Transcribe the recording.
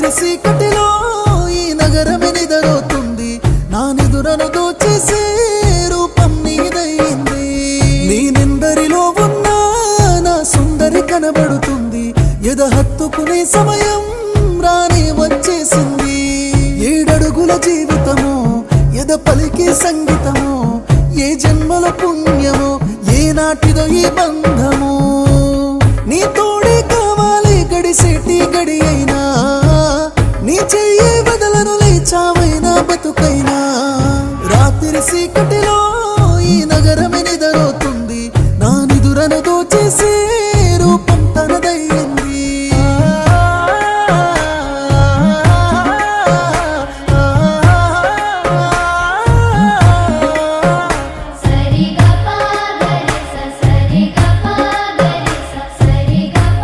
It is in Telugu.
రాత్రి సీకటిలో ఈ నగరమే నిదరోతుంది, నా నిదురను దోచేసే రూపం నీదయింది. నేనెందరిలో ఉన్నా నా సుందరి కనబడుతుంది, ఎద హత్తుకునే సమయం రానే వచ్చేసింది. 7 అడుగుల జీవితము, ఎద పలికే సంగీతము, ఏ జన్మల పుణ్యమో ఏనాటిదో ఈ బంధము. నీ తోడే కావాలి గడిసేటి గడి అయినా, నీ చెయ్యి వదలను లేచావైనా బతుకైనా. రాత్రి సీకటి